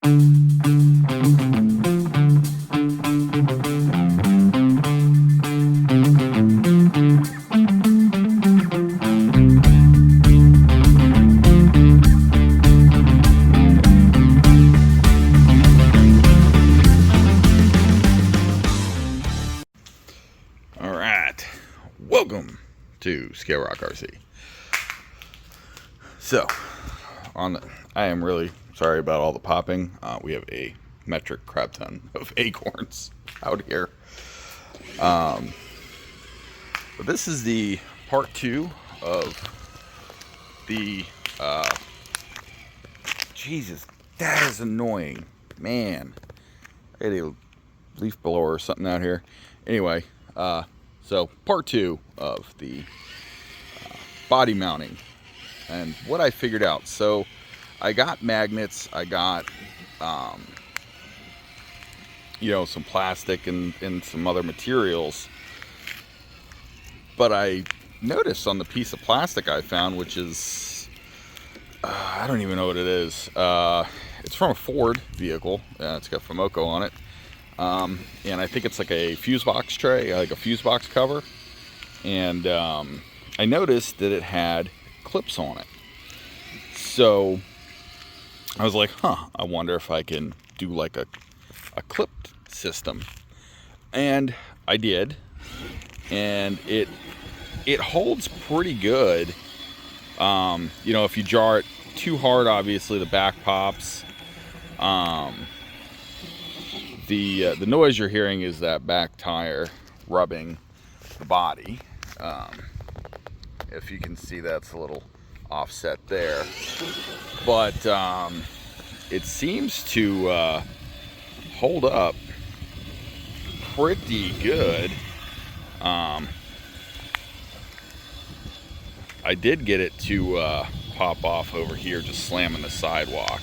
Alright, welcome to Scale Rock RC. So, I am really sorry about all the popping. We have a metric crap ton of acorns out here. But this is the part 2 of the, Jesus, that is annoying. Man, I had a leaf blower or something out here. Anyway, so part 2 of the body mounting and what I figured out. So I got magnets, I got some plastic and some other materials, but I noticed on the piece of plastic I found, which is I don't even know what it is. It's from a Ford vehicle. It's got Fomoco on it. And I think it's like a fuse box tray, like a fuse box cover. And I noticed that it had clips on it. So I was like, I wonder if I can do like a clipped system. And I did. And it holds pretty good. If you jar it too hard, obviously the back pops. The noise you're hearing is that back tire rubbing the body. If you can see, that's a little offset there, but it seems to hold up pretty good. I did get it to pop off over here, just slamming the sidewalk.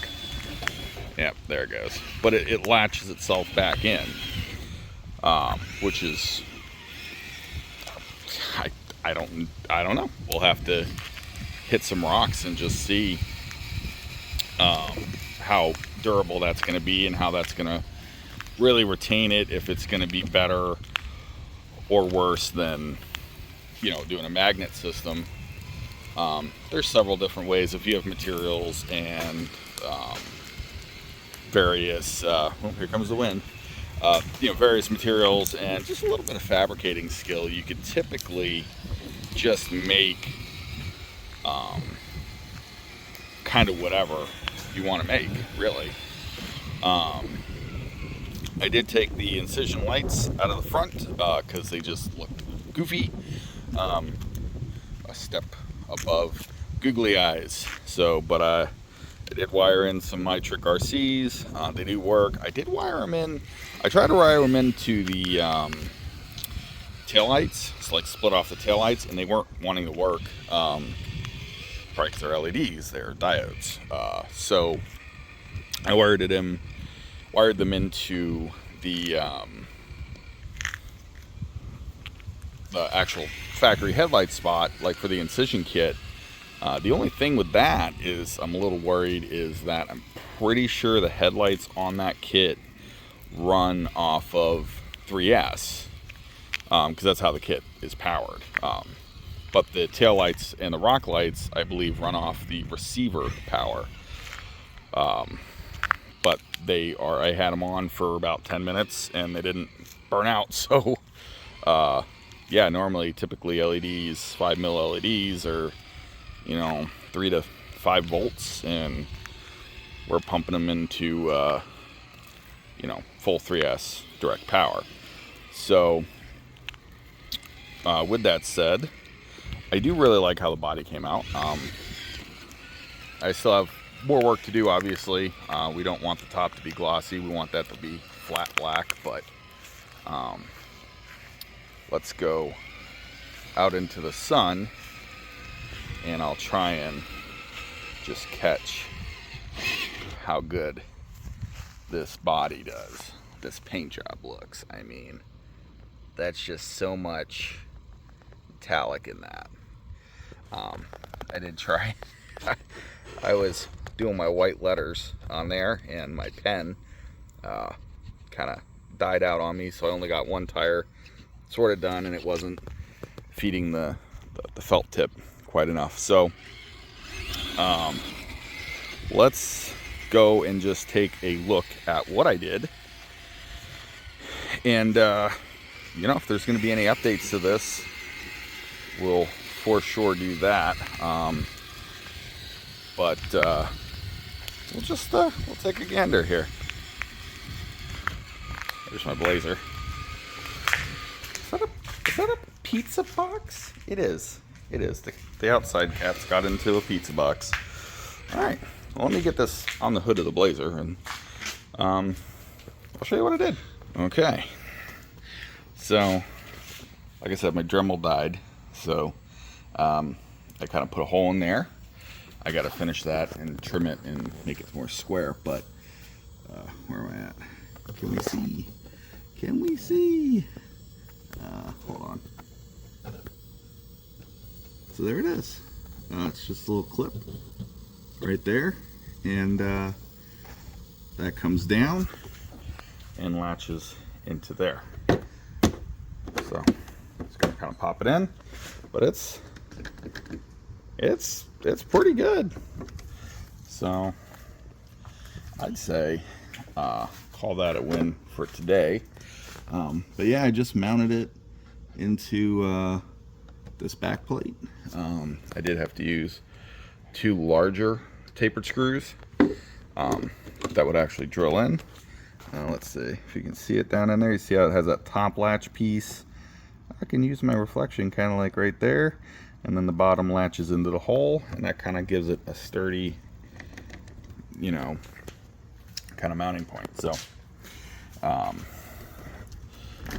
Yep, there it goes. But it latches itself back in, which is, I don't know. We'll have to hit some rocks and just see how durable that's going to be and how that's going to really retain it. If it's going to be better or worse than doing a magnet system. There's several different ways if you have materials and various here comes the wind. Various materials and just a little bit of fabricating skill, you could typically just make kind of whatever you want to make, really. I did take the incision lights out of the front because they just looked goofy, a step above googly eyes. So, but I did wire in some Trick RCs. They do work. I did wire them in. I tried to wire them into the taillights. It's like split off the taillights, and they weren't wanting to work. Probably because they're LEDs, they're diodes. So I wired them into the actual factory headlight spot, like for the incision kit. The only thing with that is I'm a little worried is that I'm pretty sure the headlights on that kit run off of 3S, because that's how the kit is powered. But the tail lights and the rock lights, I believe, run off the receiver power. But I had them on for about 10 minutes and they didn't burn out. So, typically LEDs, 5mm LEDs are 3 to 5 volts, and we're pumping them into full 3S direct power. So with that said, I do really like how the body came out. I still have more work to do, obviously. We don't want the top to be glossy, we want that to be flat black, but let's go out into the sun and I'll try and just catch how good this body does, this paint job looks. I mean, that's just so much metallic in that. I did try I was doing my white letters on there, and my pen kind of died out on me, so I only got one tire sort of done, and it wasn't feeding the felt tip quite enough. So let's go and just take a look at what I did, and you know, if there's going to be any updates to this, we'll for sure do that. But we'll just we'll take a gander here. There's my blazer. Is that a pizza box? It is. It is. The outside cat's got into a pizza box. All right. Well, let me get this on the hood of the blazer, and I'll show you what I did. Okay. So, like I said, my Dremel died, so I kind of put a hole in there. I got to finish that and trim it and make it more square, but where am I at? Can we see? Can we see? Hold on. So there it is. It's just a little clip right there, and that comes down and latches into there. So just gonna kind of pop it in, but it's pretty good. So I'd say call that a win for today. But yeah, I just mounted it into this back plate. I did have to use 2 larger tapered screws that would actually drill in. Let's see if you can see it down in there. You see how it has that top latch piece? I can use my reflection kind of like right there, and then the bottom latches into the hole, and that kind of gives it a sturdy, you know, kind of mounting point. So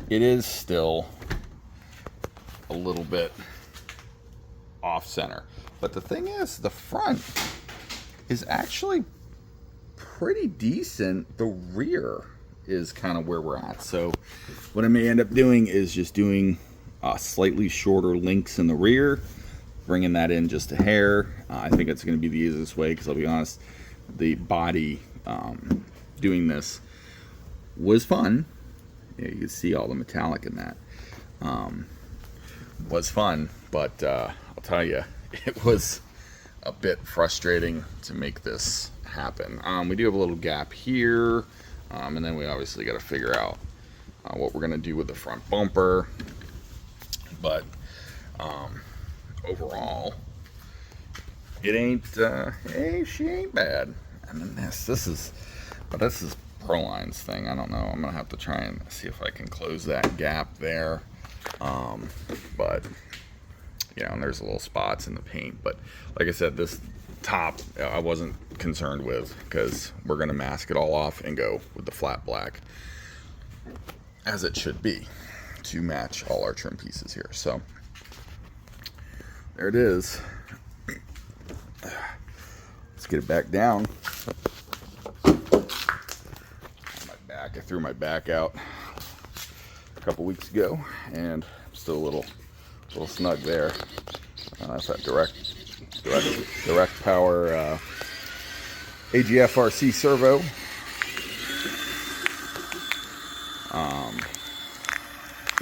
it is still a little bit off center, but the thing is, the front is actually pretty decent. The rear is kind of where we're at. So what I may end up doing is just doing slightly shorter links in the rear, bringing that in just a hair. I think it's going to be the easiest way, because I'll be honest, the body doing this was fun. Yeah, you can see all the metallic in that. Was fun, but I'll tell you, it was a bit frustrating to make this happen. We do have a little gap here, and then we obviously got to figure out what we're going to do with the front bumper. But overall, it ain't she ain't bad. And then this is ProLine's thing. I don't know, I'm gonna have to try and see if I can close that gap there. But you know, and there's little spots in the paint, but like I said, this top I wasn't concerned with, because we're gonna mask it all off and go with the flat black, as it should be, to match all our trim pieces here. So there it is. Let's get it back down. My back, I threw my back out a couple weeks ago, and I'm still a little snug there. That's that direct power AGF-RC servo.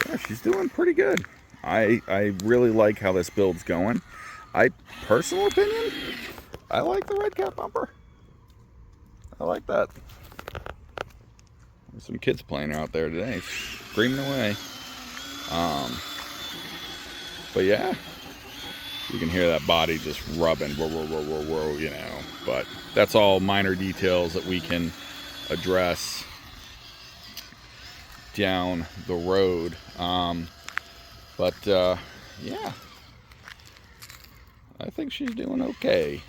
Yeah, she's doing pretty good. I really like how this build's going. Personal opinion, I like the red cap bumper. I like that. There's some kids playing out there today, screaming away. But yeah, you can hear that body just rubbing, whoa, whoa, whoa, whoa, whoa, you know. But that's all minor details that we can address down the road. Yeah, I think she's doing okay.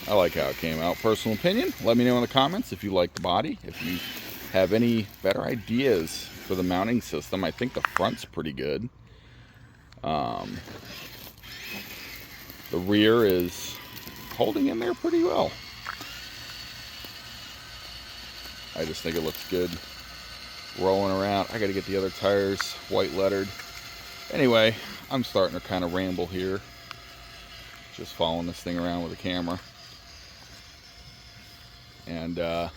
I like how it came out. Personal opinion, let me know in the comments if you like the body, if you have any better ideas for the mounting system. I think the front's pretty good. The rear is holding in there pretty well. I just think it looks good rolling around. I gotta get the other tires white lettered. Anyway, I'm starting to kind of ramble here. just following this thing around with a camera. And yeah,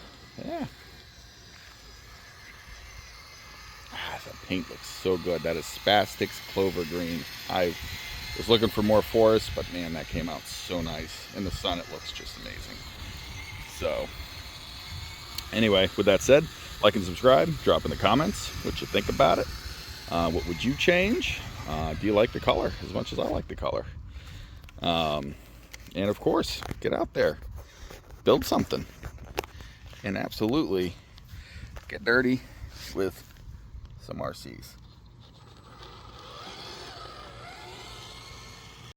that paint looks so good. That is Spastics Clover Green. I was looking for more forest, but man, that came out so nice. In the sun, it looks just amazing. So anyway, with that said, like and subscribe, drop in the comments what you think about it. What would you change? Do you like the color as much as I like the color? And of course, get out there, build something, and absolutely get dirty with some RCs.